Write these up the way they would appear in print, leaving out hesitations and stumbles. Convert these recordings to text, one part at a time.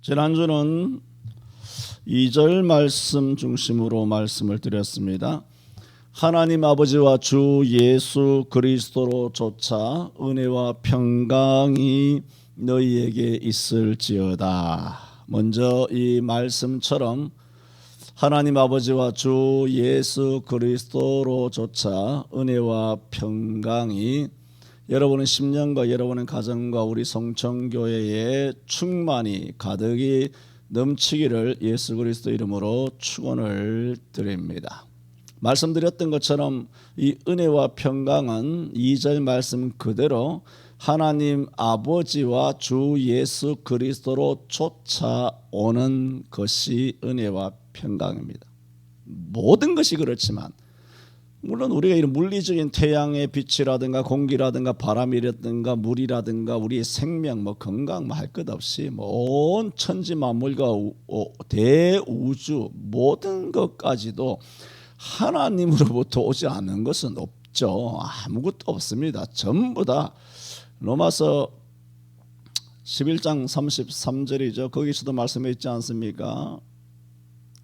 지난주는 2절 말씀 중심으로 말씀을 드렸습니다. 하나님 아버지와 주 예수 그리스도로 조차 은혜와 평강이 너희에게 있을지어다. 먼저 이 말씀처럼 하나님 아버지와 주 예수 그리스도로 조차 은혜와 평강이 여러분의 심령과 여러분의 가정과 우리 성천교회에 충만히 가득히 넘치기를 예수 그리스도 이름으로 축원을 드립니다. 말씀드렸던 것처럼 이 은혜와 평강은 2절 말씀 그대로 하나님 아버지와 주 예수 그리스도로 쫓아오는 것이 은혜와 평강입니다. 모든 것이 그렇지만 물론 우리가 이런 물리적인 태양의 빛이라든가 공기라든가 바람이라든가 물이라든가 우리의 생명 건강 할 것 없이 온 천지 만물과 대우주 모든 것까지도 하나님으로부터 오지 않는 것은 없죠. 아무것도 없습니다. 전부 다 로마서 11장 33절이죠. 거기서도 말씀해 있지 않습니까?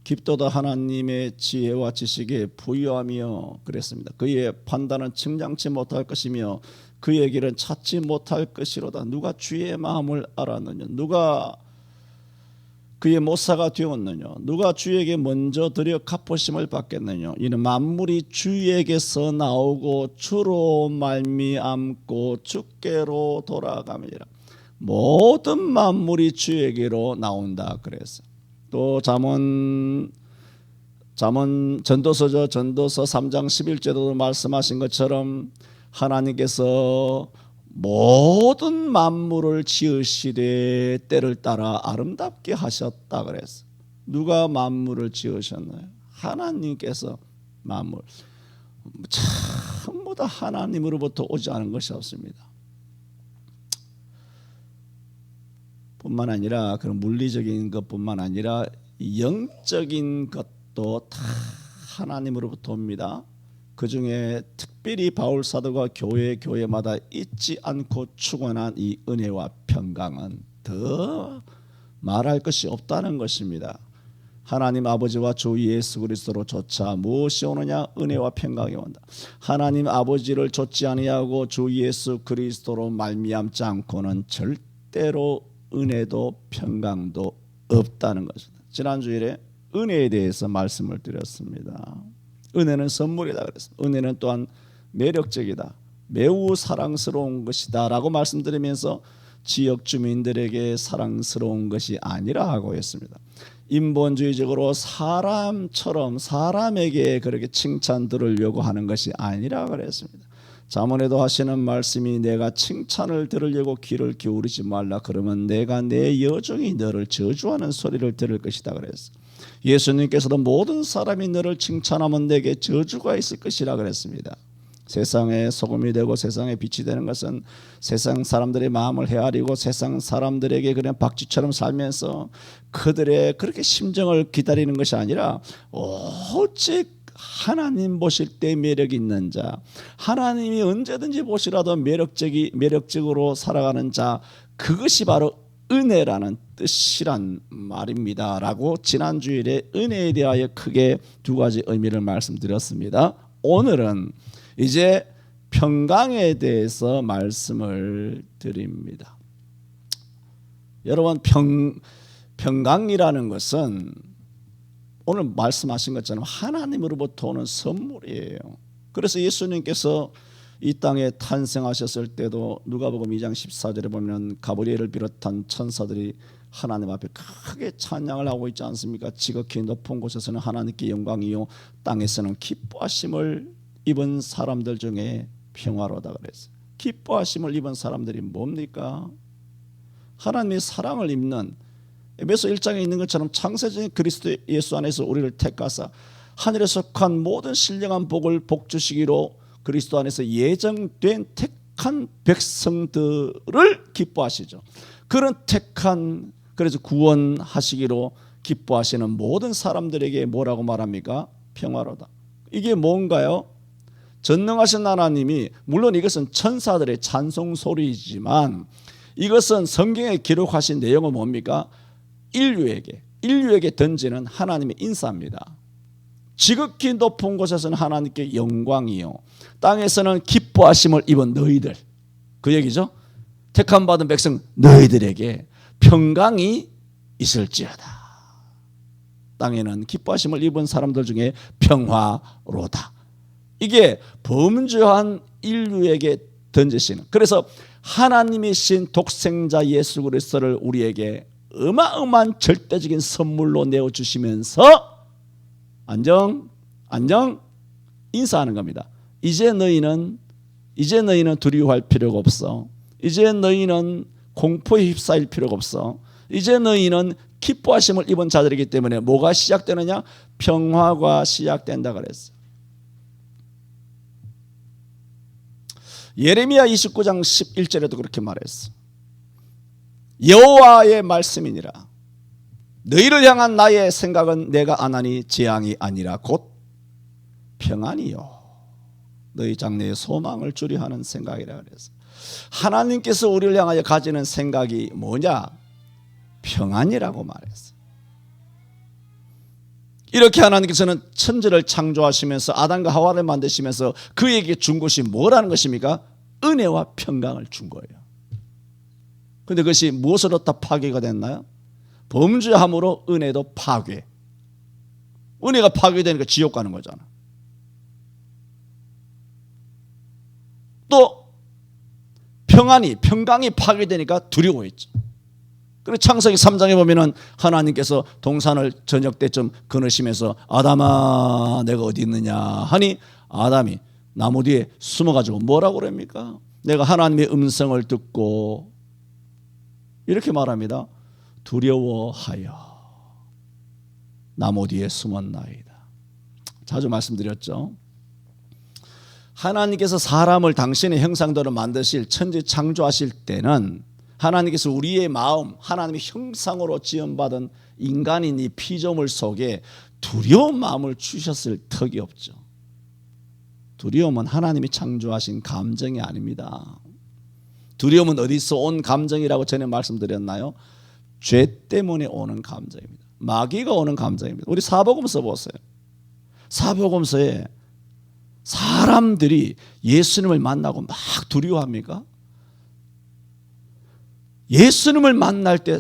깊도다 하나님의 지혜와 지식에 부유하며 그랬습니다. 그의 판단은 측량치 못할 것이며 그의 길은 찾지 못할 것이로다. 누가 주의 마음을 알았느냐? 누가 그의 모사가 되었느냐? 누가 주에게 먼저 드려 갚으심을 받겠느냐? 이는 만물이 주에게서 나오고 주로 말미암고 주께로 돌아감이라. 모든 만물이 주에게로 나온다 그랬어. 또 전도서 3장 11절에도 말씀하신 것처럼 하나님께서 모든 만물을 지으시되 때를 따라 아름답게 하셨다 그랬어. 누가 만물을 지으셨나요? 하나님께서 만물. 전부 다 하나님으로부터 오지 않은 것이 없습니다. 뿐만 아니라 그런 물리적인 것뿐만 아니라 영적인 것도 다 하나님으로부터 옵니다. 그 중에 특별히 바울 사도가 교회마다 잊지 않고 축원한 이 은혜와 평강은 더 말할 것이 없다는 것입니다. 하나님 아버지와 주 예수 그리스도로 조차 무엇이 오느냐? 은혜와 평강이 온다. 하나님 아버지를 좇지 아니하고 주 예수 그리스도로 말미암지 않고는 절대로 은혜도 평강도 없다는 것입니다. 지난 주일에 은혜에 대해서 말씀을 드렸습니다. 은혜는 선물이다 그랬습니다. 은혜는 또한 매력적이다, 매우 사랑스러운 것이다 라고 말씀드리면서 지역 주민들에게 사랑스러운 것이 아니라 하고 있습니다. 인본주의적으로 사람처럼 사람에게 그렇게 칭찬 들으려고 하는 것이 아니라 그랬습니다. 잠언에도 하시는 말씀이 내가 칭찬을 들으려고 귀를 기울이지 말라. 그러면 내가 내 여종이 너를 저주하는 소리를 들을 것이다 그랬어. 예수님께서도 모든 사람이 너를 칭찬하면 내게 저주가 있을 것이라 그랬습니다. 세상에 소금이 되고 세상에 빛이 되는 것은 세상 사람들의 마음을 헤아리고 세상 사람들에게 그냥 박쥐처럼 살면서 그들의 그렇게 심정을 기다리는 것이 아니라 오직 하나님 보실 때 매력 있는 자, 하나님이 언제든지 보시라도 매력적으로 살아가는 자, 그것이 바로 은혜라는 뜻이란 말입니다 라고 지난 주일에 은혜에 대하여 크게 두 가지 의미를 말씀드렸습니다. 오늘은 이제 평강에 대해서 말씀을 드립니다. 여러분, 평강이라는 것은 오늘 말씀하신 것처럼 하나님으로부터 오는 선물이에요. 그래서 예수님께서 이 땅에 탄생하셨을 때도 누가복음 2장 14절에 보면 가브리엘을 비롯한 천사들이 하나님 앞에 크게 찬양을 하고 있지 않습니까? 지극히 높은 곳에서는 하나님께 영광이요 땅에서는 기뻐하심을 입은 사람들 중에 평화로다 그랬어요. 기뻐하심을 입은 사람들이 뭡니까? 하나님의 사랑을 입는, 에베소 1장에 있는 것처럼 창세적인 그리스도 예수 안에서 우리를 택하사 하늘에 속한 모든 신령한 복을 복 주시기로 그리스도 안에서 예정된 택한 백성들을 기뻐하시죠. 그런 택한, 그래서 구원하시기로 기뻐하시는 모든 사람들에게 뭐라고 말합니까? 평화로다. 이게 뭔가요? 전능하신 하나님이, 물론 이것은 천사들의 찬송 소리이지만 이것은 성경에 기록하신 내용은 뭡니까? 인류에게 던지는 하나님의 인사입니다. 지극히 높은 곳에서는 하나님께 영광이요, 땅에서는 기뻐하심을 입은 너희들, 그 얘기죠. 택함 받은 백성 너희들에게 평강이 있을지어다. 땅에는 기뻐하심을 입은 사람들 중에 평화로다. 이게 범죄한 인류에게 던지시는, 그래서 하나님이신 독생자 예수 그리스도를 우리에게 어마어마한 절대적인 선물로 내어주시면서 안정 인사하는 겁니다. 이제 너희는 두려워할 필요가 없어. 이제 너희는 공포에 휩싸일 필요가 없어. 이제 너희는 기뻐하심을 입은 자들이기 때문에 뭐가 시작되느냐? 평화가 시작된다 그랬어. 예레미야 29장 11절에도 그렇게 말했어. 여호와의 말씀이니라. 너희를 향한 나의 생각은 내가 안하니 재앙이 아니라 곧 평안이요, 너희 장래의 소망을 주려 하는 생각이라 그랬어. 하나님께서 우리를 향하여 가지는 생각이 뭐냐? 평안이라고 말했어. 이렇게 하나님께서는 천지를 창조하시면서 아담과 하와를 만드시면서 그에게 준 것이 뭐라는 것입니까? 은혜와 평강을 준 거예요. 그런데 그것이 무엇으로 다 파괴가 됐나요? 범죄함으로 은혜도 파괴. 은혜가 파괴되니까 지옥 가는 거잖아. 또 평강이 파괴되니까 두려워했죠. 그래서 창세기 3장에 보면은 하나님께서 동산을 저녁 때쯤 거느시면서 아담아 내가 어디 있느냐 하니 아담이 나무 뒤에 숨어가지고 뭐라고 그럽니까? 내가 하나님의 음성을 듣고 이렇게 말합니다. 두려워하여 나무 뒤에 숨었나이다. 자주 말씀드렸죠. 하나님께서 사람을 당신의 형상대로 만드실 천지 창조하실 때는 하나님께서 우리의 마음, 하나님의 형상으로 지음받은 인간인 이 피조물 속에 두려운 마음을 주셨을 턱이 없죠. 두려움은 하나님이 창조하신 감정이 아닙니다. 두려움은 어디서 온 감정이라고 전에 말씀드렸나요? 죄 때문에 오는 감정입니다. 마귀가 오는 감정입니다. 우리 사복음서 보세요. 사복음서에 사람들이 예수님을 만나고 막 두려워합니까? 예수님을 만날 때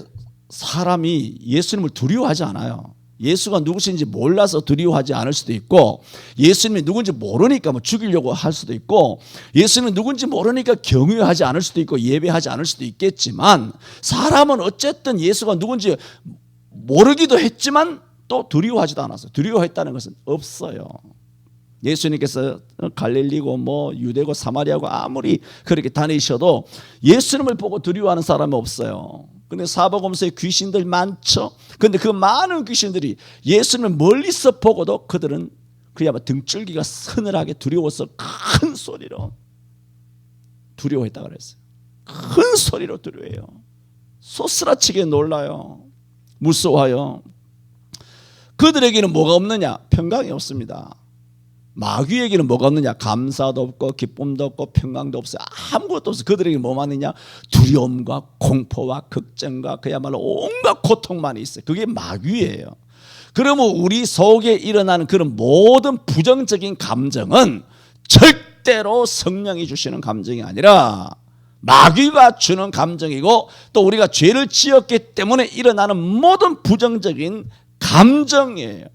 사람이 예수님을 두려워하지 않아요. 예수가 누구신지 몰라서 두려워하지 않을 수도 있고, 예수님이 누군지 모르니까 뭐 죽이려고 할 수도 있고, 예수님이 누군지 모르니까 경외하지 않을 수도 있고 예배하지 않을 수도 있겠지만, 사람은 어쨌든 예수가 누군지 모르기도 했지만 또 두려워하지도 않았어요. 두려워했다는 것은 없어요. 예수님께서 갈릴리고 뭐 유대고 사마리아고 아무리 그렇게 다니셔도 예수님을 보고 두려워하는 사람이 없어요. 근데 사복음서에 귀신들 많죠. 근데 그 많은 귀신들이 예수님을 멀리서 보고도 그들은 그야말로 등줄기가 서늘하게 두려워서 큰 소리로 두려워했다 그랬어요. 큰 소리로 두려워해요. 소스라치게 놀라요. 무서워요. 그들에게는 뭐가 없느냐? 평강이 없습니다. 마귀에게는 뭐가 없느냐? 감사도 없고 기쁨도 없고 평강도 없어요. 아무것도 없어요. 그들에게 뭐만 있냐? 두려움과 공포와 걱정과 그야말로 온갖 고통만 있어요. 그게 마귀예요. 그러면 우리 속에 일어나는 그런 모든 부정적인 감정은 절대로 성령이 주시는 감정이 아니라 마귀가 주는 감정이고, 또 우리가 죄를 지었기 때문에 일어나는 모든 부정적인 감정이에요.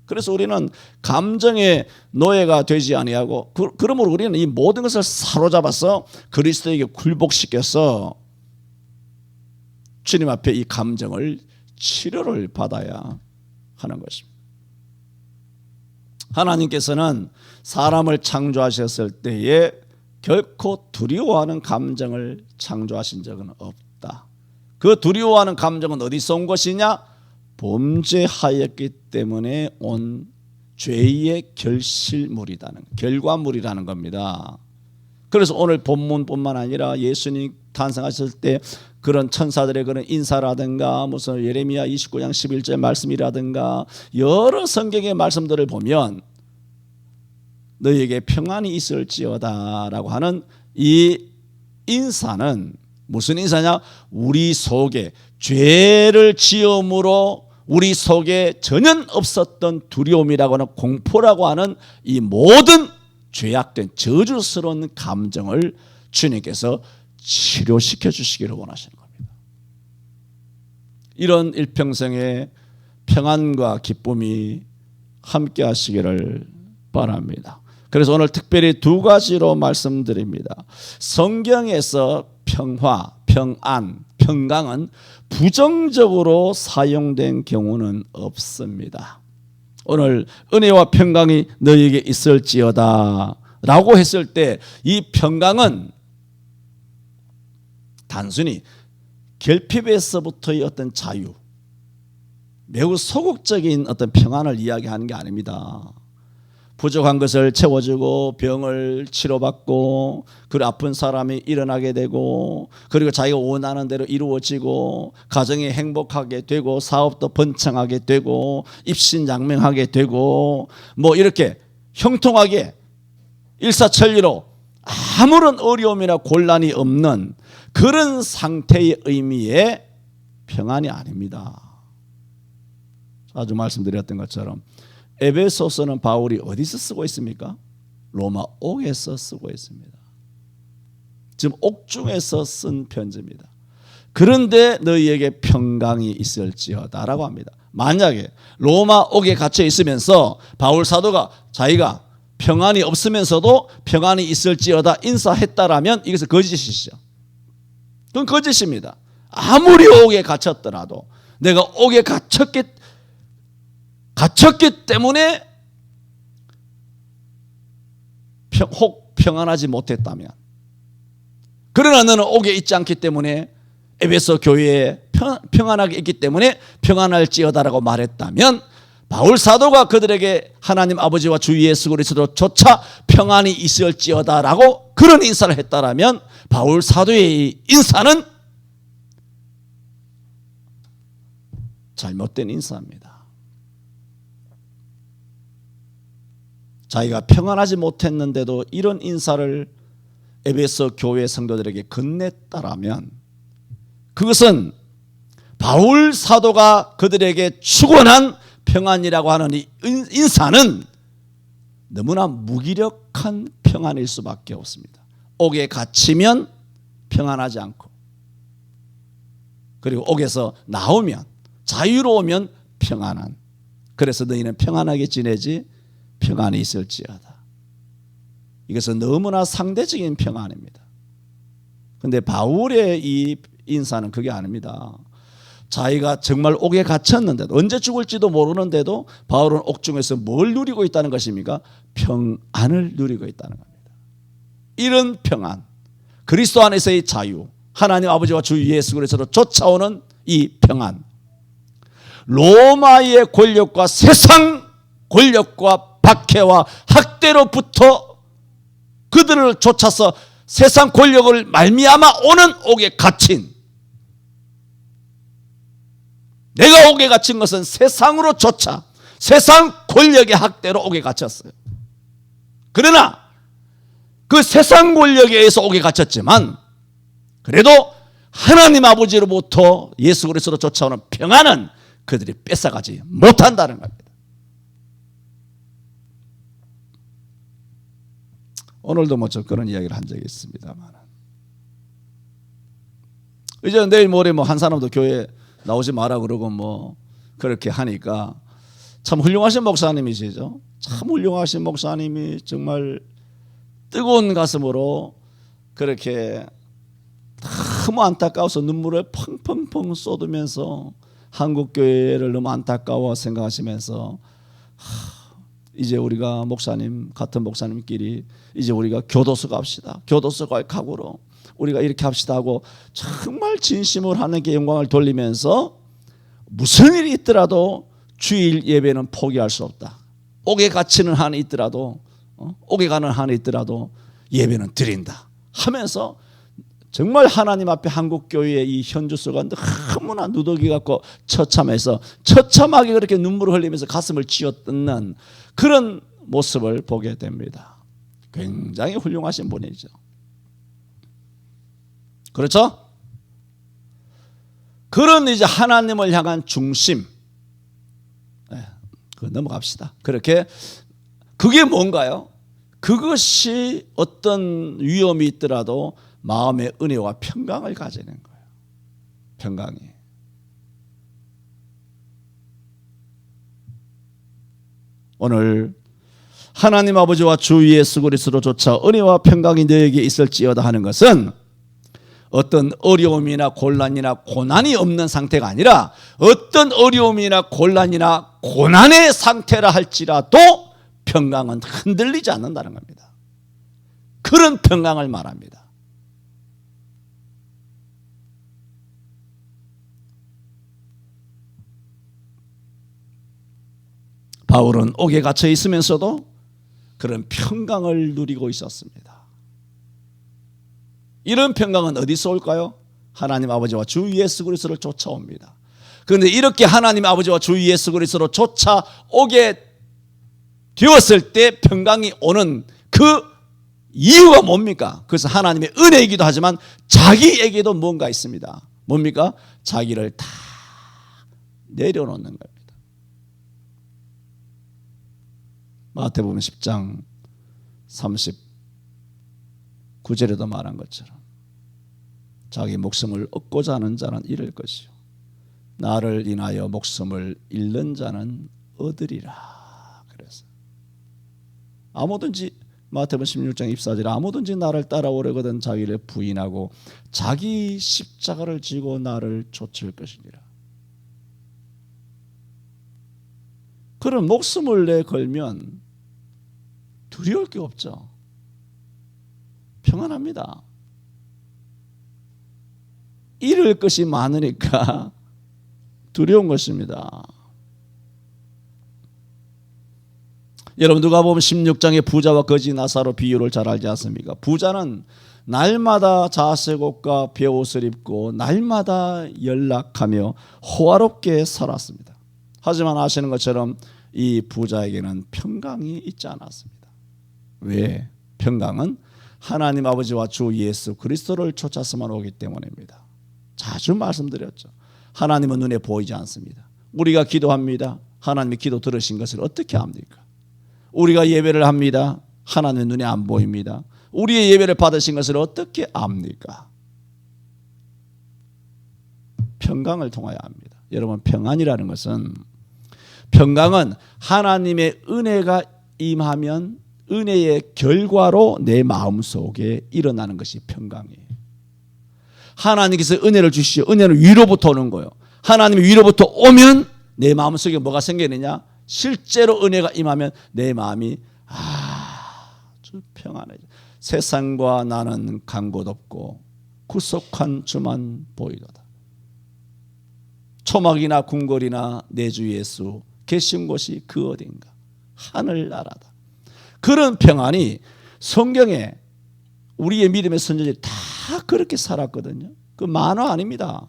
그래서 우리는 감정의 노예가 되지 아니하고, 그러므로 우리는 이 모든 것을 사로잡아서 그리스도에게 굴복시켜서 주님 앞에 이 감정을 치료를 받아야 하는 것입니다. 하나님께서는 사람을 창조하셨을 때에 결코 두려워하는 감정을 창조하신 적은 없다. 그 두려워하는 감정은 어디서 온 것이냐? 범죄하였기 때문에 온 죄의 결과물이라는 겁니다. 그래서 오늘 본문뿐만 아니라 예수님 탄생하셨을 때 그런 천사들의 그런 인사라든가 무슨 예레미야 29장 11절 말씀이라든가 여러 성경의 말씀들을 보면 너희에게 평안이 있을지어다 라고 하는 이 인사는 무슨 인사냐? 우리 속에 죄를 지음으로 우리 속에 전혀 없었던 두려움이라고 하는 공포라고 하는 이 모든 죄악된 저주스러운 감정을 주님께서 치료시켜 주시기를 원하시는 겁니다. 이런 일평생의 평안과 기쁨이 함께 하시기를 바랍니다. 그래서 오늘 특별히 두 가지로 말씀드립니다. 성경에서 평화, 평안, 평강은 부정적으로 사용된 경우는 없습니다. 오늘 은혜와 평강이 너희에게 있을지어다 라고 했을 때 이 평강은 단순히 결핍에서부터의 어떤 자유, 매우 소극적인 어떤 평안을 이야기하는 게 아닙니다. 부족한 것을 채워주고 병을 치료받고 그리고 아픈 사람이 일어나게 되고 그리고 자기가 원하는 대로 이루어지고 가정이 행복하게 되고 사업도 번창하게 되고 입신양명하게 되고 뭐 이렇게 형통하게 일사천리로 아무런 어려움이나 곤란이 없는 그런 상태의 의미의 평안이 아닙니다. 아주 말씀드렸던 것처럼 에베소서는 바울이 어디서 쓰고 있습니까? 로마 옥에서 쓰고 있습니다. 지금 옥중에서 쓴 편지입니다. 그런데 너희에게 평강이 있을지어다 라고 합니다. 만약에 로마 옥에 갇혀 있으면서 바울 사도가 자기가 평안이 없으면서도 평안이 있을지어다 인사했다라면 이것은 거짓이시죠. 그건 거짓입니다. 아무리 옥에 갇혔더라도 내가 옥에 갇혔기 때문에 혹 평안하지 못했다면, 그러나 너는 옥에 있지 않기 때문에 에베소 교회에 평안하게 있기 때문에 평안할지어다라고 말했다면 바울 사도가 그들에게 하나님 아버지와 주 예수 그리스도조차 평안이 있을지어다라고 그런 인사를 했다라면 바울 사도의 인사는 잘못된 인사입니다. 자기가 평안하지 못했는데도 이런 인사를 에베소 교회 성도들에게 건넸다라면 그것은 바울 사도가 그들에게 축원한 평안이라고 하는 이 인사는 너무나 무기력한 평안일 수밖에 없습니다. 옥에 갇히면 평안하지 않고 그리고 옥에서 나오면 자유로우면 평안한, 그래서 너희는 평안하게 지내지 평안이 있을지어다. 이것은 너무나 상대적인 평안입니다. 그런데 바울의 이 인사는 그게 아닙니다. 자기가 정말 옥에 갇혔는데도, 언제 죽을지도 모르는데도 바울은 옥중에서 뭘 누리고 있다는 것입니까? 평안을 누리고 있다는 겁니다. 이런 평안, 그리스도 안에서의 자유, 하나님 아버지와 주 예수 그리스도로 쫓아오는 이 평안, 로마의 권력과 세상 권력과 박해와 학대로부터 그들을 쫓아서 세상 권력을 말미암아 오는 옥에 갇힌, 내가 옥에 갇힌 것은 세상으로 쫓아 세상 권력의 학대로 옥에 갇혔어요. 그러나 그 세상 권력에 의해서 옥에 갇혔지만 그래도 하나님 아버지로부터 예수 그리스도로 쫓아오는 평안은 그들이 뺏어가지 못한다는 겁니다. 오늘도 뭐 저 그런 이야기를 한 적이 있습니다만, 이제 내일 모레 뭐 한 사람도 교회 나오지 마라 그러고 뭐 그렇게 하니까 참 훌륭하신 목사님이시죠. 참 훌륭하신 목사님이 정말 뜨거운 가슴으로 그렇게 너무 안타까워서 눈물을 펑펑펑 쏟으면서 한국 교회를 너무 안타까워 생각하시면서 이제 우리가 목사님 같은 목사님끼리 이제 우리가 교도소 갑시다. 교도소 갈 각오로 우리가 이렇게 합시다 하고 정말 진심으로 하나님께 영광을 돌리면서 무슨 일이 있더라도 주일 예배는 포기할 수 없다. 옥에 갇히는 한이 있더라도 옥에 가는 한이 있더라도 예배는 드린다 하면서 정말 하나님 앞에 한국교회의 이 현주소가 너무나 누더기 같고 처참하게 그렇게 눈물을 흘리면서 가슴을 쥐어뜯는 그런 모습을 보게 됩니다. 굉장히 훌륭하신 분이죠. 그렇죠? 그런 이제 하나님을 향한 중심, 그거 넘어갑시다. 그렇게 그게 뭔가요? 그것이 어떤 위험이 있더라도 마음의 은혜와 평강을 가지는 거예요. 평강이. 오늘 하나님 아버지와 주 예수 그리스도로 조차 은혜와 평강이 너에게 있을지어다 하는 것은 어떤 어려움이나 곤란이나 고난이 없는 상태가 아니라 어떤 어려움이나 곤란이나 고난의 상태라 할지라도 평강은 흔들리지 않는다는 겁니다. 그런 평강을 말합니다. 바울은 옥에 갇혀 있으면서도 그런 평강을 누리고 있었습니다. 이런 평강은 어디서 올까요? 하나님 아버지와 주 예수 그리스도를 쫓아옵니다. 그런데 이렇게 하나님 아버지와 주 예수 그리스도로 쫓아오게 되었을 때 평강이 오는 그 이유가 뭡니까? 그래서 하나님의 은혜이기도 하지만 자기에게도 뭔가 있습니다. 뭡니까? 자기를 다 내려놓는 겁니다. 마태복음 10장 39절에도 말한 것처럼 자기 목숨을 얻고자 하는 자는 잃을 것이요 나를 인하여 목숨을 잃는 자는 얻으리라. 그래서 아무든지 마태복음 16장 24절에 아무든지 나를 따라오려거든 자기를 부인하고 자기 십자가를 지고 나를 쫓을 것이니라. 그런 목숨을 내 걸면 두려울 게 없죠. 평안합니다. 잃을 것이 많으니까 두려운 것입니다. 여러분 누가복음 16장의 부자와 거지 나사로 비유를 잘 알지 않습니까? 부자는 날마다 자색 옷과 베옷을 입고 날마다 연락하며 호화롭게 살았습니다. 하지만 아시는 것처럼 이 부자에게는 평강이 있지 않았습니다. 왜? 평강은 하나님 아버지와 주 예수 그리스도를 쫓아서만 오기 때문입니다. 자주 말씀드렸죠. 하나님은 눈에 보이지 않습니다. 우리가 기도합니다. 하나님이 기도 들으신 것을 어떻게 압니까? 우리가 예배를 합니다. 하나님의 눈에 안 보입니다. 우리의 예배를 받으신 것을 어떻게 압니까? 평강을 통하여 압니다. 여러분 평안이라는 것은 평강은 하나님의 은혜가 임하면 은혜의 결과로 내 마음속에 일어나는 것이 평강이에요. 하나님께서 은혜를 주시죠. 은혜는 위로부터 오는 거예요. 하나님이 위로부터 오면 내 마음속에 뭐가 생기느냐? 실제로 은혜가 임하면 내 마음이 아주 평안해져. 세상과 나는 간 곳 없고 구속한 주만 보이도다. 초막이나 궁궐이나 내 주 예수 계신 곳이 그 어딘가 하늘나라다. 그런 평안이 성경에 우리의 믿음의 선조들이 다 그렇게 살았거든요. 그 만화 아닙니다.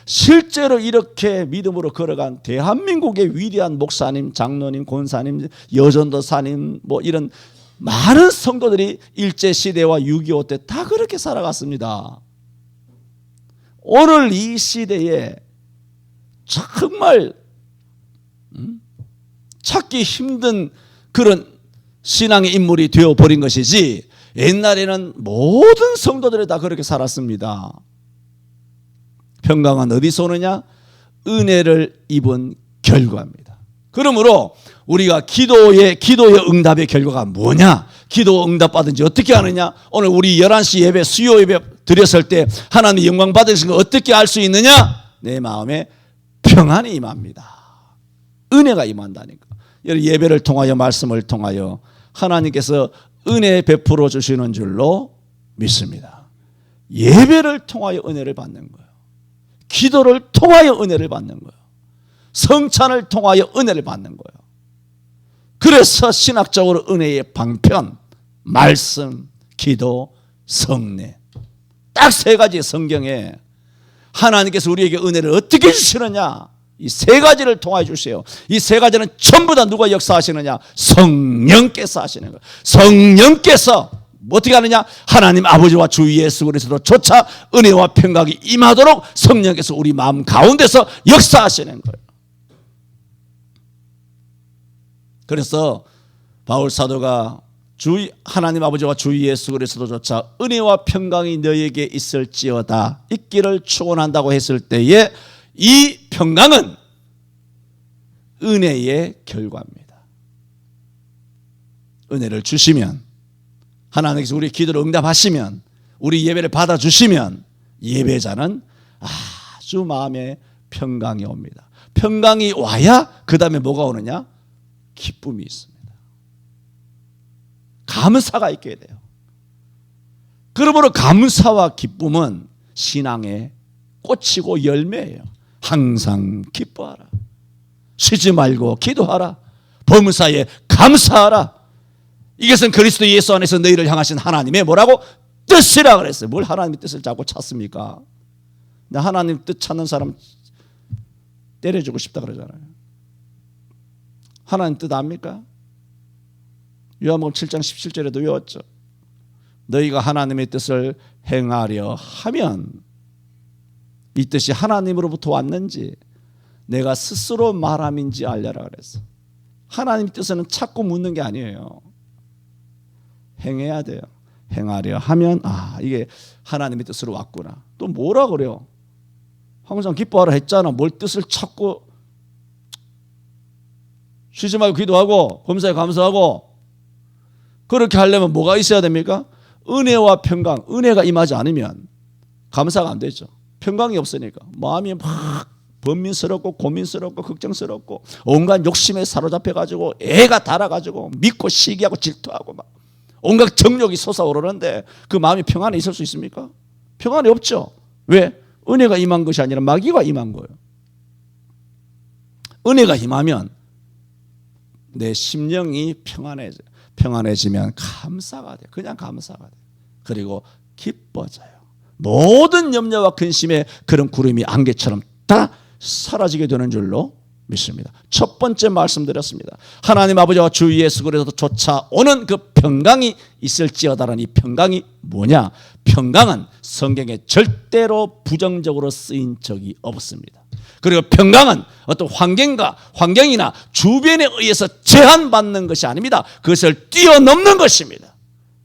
실제로 이렇게 믿음으로 걸어간 대한민국의 위대한 목사님, 장로님, 권사님, 여전도사님 뭐 이런 많은 성도들이 일제시대와 6.25 때 다 그렇게 살아갔습니다. 오늘 이 시대에 정말 찾기 힘든 그런 신앙의 인물이 되어버린 것이지 옛날에는 모든 성도들이 다 그렇게 살았습니다. 평강은 어디서 오느냐? 은혜를 입은 결과입니다. 그러므로 우리가 기도의 응답의 결과가 뭐냐? 기도 응답받은 지 어떻게 아느냐? 오늘 우리 11시 예배 수요 예배 드렸을 때 하나님 영광 받으신 거 어떻게 알 수 있느냐? 내 마음에 평안이 임합니다. 은혜가 임한다니까. 예배를 통하여 말씀을 통하여 하나님께서 은혜 베풀어 주시는 줄로 믿습니다. 예배를 통하여 은혜를 받는 거예요. 기도를 통하여 은혜를 받는 거예요. 성찬을 통하여 은혜를 받는 거예요. 그래서 신학적으로 은혜의 방편, 말씀, 기도, 성례 딱 세 가지 성경에 하나님께서 우리에게 은혜를 어떻게 주시느냐? 이 세 가지를 통하여 주세요. 이 세 가지는 전부 다 누가 역사하시느냐? 성령께서 하시는 거예요. 성령께서 어떻게 하느냐? 하나님 아버지와 주 예수 그리스도로 조차 은혜와 평강이 임하도록 성령께서 우리 마음 가운데서 역사하시는 거예요. 그래서 바울 사도가 주 하나님 아버지와 주 예수 그리스도조차 은혜와 평강이 너에게 있을지어다, 있기를 축원한다고 했을 때에 이 평강은 은혜의 결과입니다. 은혜를 주시면, 하나님께서 우리 기도를 응답하시면, 우리 예배를 받아주시면 예배자는 아주 마음에 평강이 옵니다. 평강이 와야 그 다음에 뭐가 오느냐? 기쁨이 있습니다. 감사가 있게 돼요. 그러므로 감사와 기쁨은 신앙의 꽃이고 열매예요. 항상 기뻐하라. 쉬지 말고 기도하라. 범사에 감사하라. 이것은 그리스도 예수 안에서 너희를 향하신 하나님의 뭐라고? 뜻이라 그랬어요. 뭘 하나님의 뜻을 자꾸 찾습니까? 하나님 뜻 찾는 사람 때려주고 싶다 그러잖아요. 하나님 뜻 압니까? 요한복음 7장 17절에도 외웠죠. 너희가 하나님의 뜻을 행하려 하면, 이 뜻이 하나님으로부터 왔는지 내가 스스로 말함인지 알려라 그랬어. 하나님의 뜻은 찾고 묻는 게 아니에요. 행해야 돼요. 행하려 하면 이게 하나님의 뜻으로 왔구나. 또 뭐라 그래요? 항상 기뻐하라 했잖아. 뭘 뜻을 찾고 쉬지 말고 기도하고 범사에 감사하고. 그렇게 하려면 뭐가 있어야 됩니까? 은혜와 평강. 은혜가 임하지 않으면 감사가 안 되죠. 평강이 없으니까 마음이 막 번민스럽고 고민스럽고 걱정스럽고 온갖 욕심에 사로잡혀가지고 애가 달아가지고 믿고 시기하고 질투하고 막 온갖 정욕이 솟아오르는데 그 마음이 평안에 있을 수 있습니까? 평안이 없죠. 왜? 은혜가 임한 것이 아니라 마귀가 임한 거예요. 은혜가 임하면 내 심령이 평안해지면 감사가 돼요. 그냥 감사가 돼요. 그리고 기뻐져요. 모든 염려와 근심의 그런 구름이 안개처럼 다 사라지게 되는 줄로 믿습니다. 첫 번째 말씀드렸습니다. 하나님 아버지와 주 예수 그리스도 쫓아오는 그 평강이 있을지어다라는 이 평강이 뭐냐? 평강은 성경에 절대로 부정적으로 쓰인 적이 없습니다. 그리고 평강은 어떤 환경이나 주변에 의해서 제한받는 것이 아닙니다. 그것을 뛰어넘는 것입니다.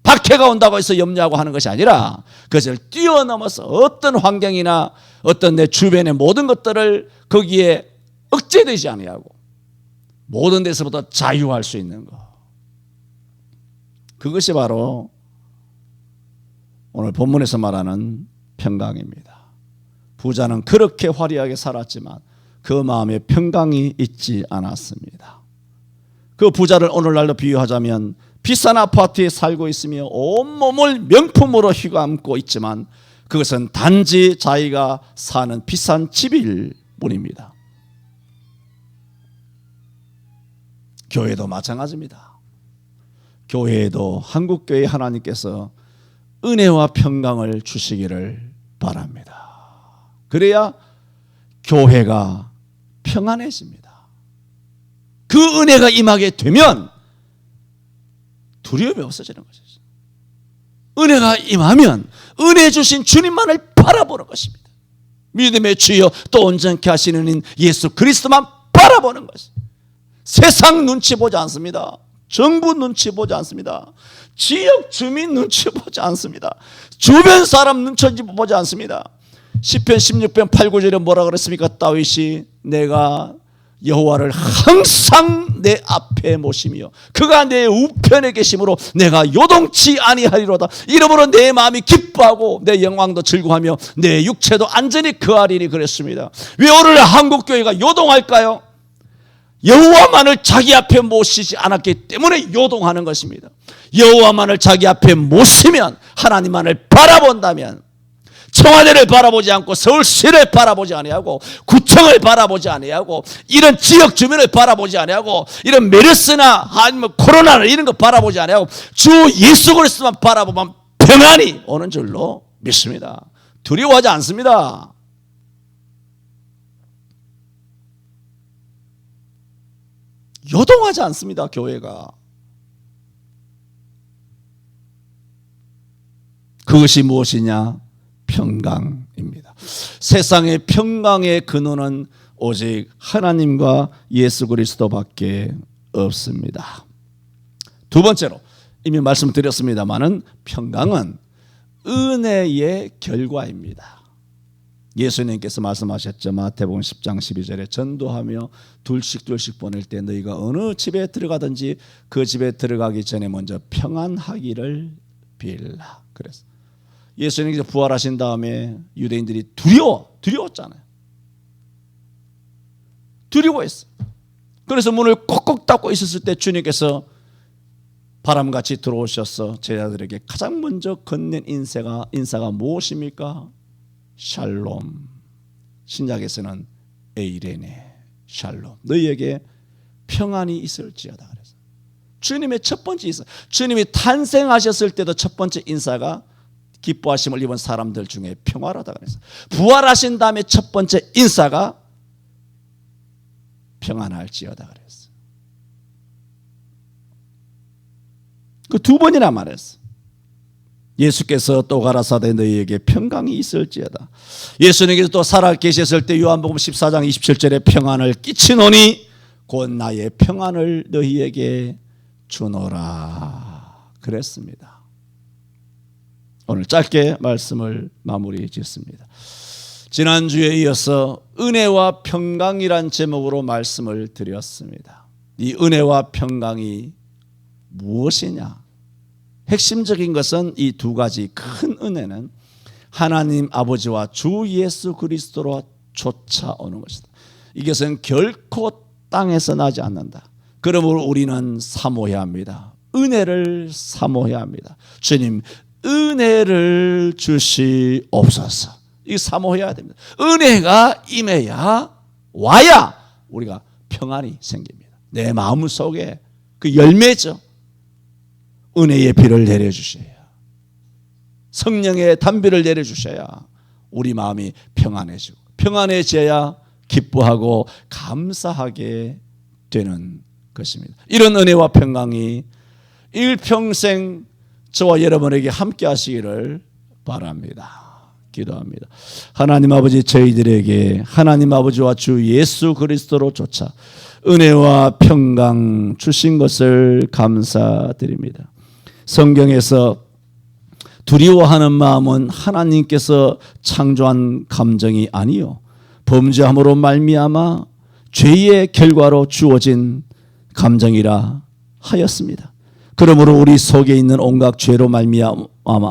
박해가 온다고 해서 염려하고 하는 것이 아니라 그것을 뛰어넘어서 어떤 환경이나 어떤 내 주변의 모든 것들을 거기에 억제되지 아니하고 모든 데서부터 자유할 수 있는 것. 그것이 바로 오늘 본문에서 말하는 평강입니다. 부자는 그렇게 화려하게 살았지만 그 마음에 평강이 있지 않았습니다. 그 부자를 오늘날로 비유하자면 비싼 아파트에 살고 있으며 온몸을 명품으로 휘감고 있지만 그것은 단지 자기가 사는 비싼 집일 뿐입니다. 교회도 마찬가지입니다. 교회에도 한국교회 하나님께서 은혜와 평강을 주시기를 바랍니다. 그래야 교회가 평안해집니다. 그 은혜가 임하게 되면 두려움이 없어지는 것이죠. 은혜가 임하면 은혜 주신 주님만을 바라보는 것입니다. 믿음의 주여 또 온전케 하시는 인 예수 그리스도만 바라보는 것입니다. 세상 눈치 보지 않습니다. 정부 눈치 보지 않습니다. 지역 주민 눈치 보지 않습니다. 주변 사람 눈치 보지 않습니다. 시편 16편 8, 9절에 뭐라 그랬습니까? 다윗이 내가 여호와를 항상 내 앞에 모시며 그가 내 우편에 계심으로 내가 요동치 아니하리로다. 이러므로 내 마음이 기뻐하고 내 영광도 즐거워하며 내 육체도 안전히 거하리니 그랬습니다. 왜 오늘 한국교회가 요동할까요? 여호와만을 자기 앞에 모시지 않았기 때문에 요동하는 것입니다. 여호와만을 자기 앞에 모시면 하나님만을 바라본다면 청와대를 바라보지 않고 서울시를 바라보지 아니하고 구청을 바라보지 아니하고 이런 지역 주민을 바라보지 아니하고 이런 메르스나 아니면 코로나나 이런 거 바라보지 아니하고 주 예수 그리스도만 바라보면 평안이 오는 줄로 믿습니다. 두려워하지 않습니다. 요동하지 않습니다. 교회가. 그것이 무엇이냐? 평강입니다. 세상의 평강의 근원은 오직 하나님과 예수 그리스도밖에 없습니다. 두 번째로 이미 말씀드렸습니다마는 평강은 은혜의 결과입니다. 예수님께서 말씀하셨죠. 마태복음 10장 12절에 전도하며 둘씩 보낼 때 너희가 어느 집에 들어가든지 그 집에 들어가기 전에 먼저 평안하기를 빌라. 그래서 예수님께서 부활하신 다음에 유대인들이 두려웠잖아요. 두려워했어요. 그래서 문을 꼭꼭 닫고 있었을 때 주님께서 바람같이 들어오셔서 제자들에게 가장 먼저 건넨 인사가 무엇입니까? 샬롬. 신약에서는 에이레네 샬롬. 너희에게 평안이 있을지어다. 그래서 주님의 첫 번째 인사, 주님이 탄생하셨을 때도 첫 번째 인사가 기뻐하심을 입은 사람들 중에 평화로다. 그래서 부활하신 다음에 첫 번째 인사가 평안할지어다 그랬어. 그 두 번이나 말했어. 예수께서 또 가라사대 너희에게 평강이 있을지어다. 예수님께서 또 살아 계셨을 때 요한복음 14장 27절에 평안을 끼치노니 곧 나의 평안을 너희에게 주노라 그랬습니다. 오늘 짧게 말씀을 마무리 짓습니다. 지난주에 이어서 은혜와 평강이란 제목으로 말씀을 드렸습니다. 이 은혜와 평강이 무엇이냐? 핵심적인 것은 이 두 가지 큰 은혜는 하나님 아버지와 주 예수 그리스도로 쫓아오는 것이다. 이것은 결코 땅에서 나지 않는다. 그러므로 우리는 사모해야 합니다. 은혜를 사모해야 합니다. 주님 은혜를 주시옵소서. 이 사모해야 됩니다. 은혜가 임해야 와야 우리가 평안이 생깁니다. 내 마음 속에 그 열매죠. 은혜의 비를 내려주셔야, 성령의 단비를 내려주셔야 우리 마음이 평안해지고, 평안해져야 기뻐하고 감사하게 되는 것입니다. 이런 은혜와 평강이 일평생 저와 여러분에게 함께 하시기를 바랍니다. 기도합니다. 하나님 아버지, 저희들에게 하나님 아버지와 주 예수 그리스도로 쫓아 은혜와 평강 주신 것을 감사드립니다. 성경에서 두려워하는 마음은 하나님께서 창조한 감정이 아니요 범죄함으로 말미암아 죄의 결과로 주어진 감정이라 하였습니다. 그러므로 우리 속에 있는 온갖 죄로 말미암아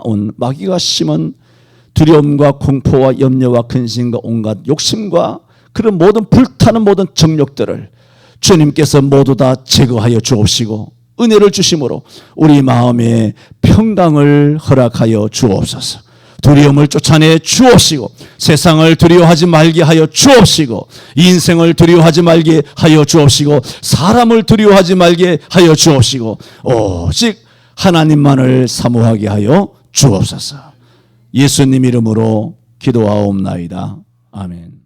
온 마귀가 심은 두려움과 공포와 염려와 근심과 온갖 욕심과 그런 모든 불타는 모든 정욕들을 주님께서 모두 다 제거하여 주옵시고 은혜를 주심으로 우리 마음에 평강을 허락하여 주옵소서. 두려움을 쫓아내 주옵시고 세상을 두려워하지 말게 하여 주옵시고 인생을 두려워하지 말게 하여 주옵시고 사람을 두려워하지 말게 하여 주옵시고 오직 하나님만을 사모하게 하여 주옵소서. 예수님 이름으로 기도하옵나이다. 아멘.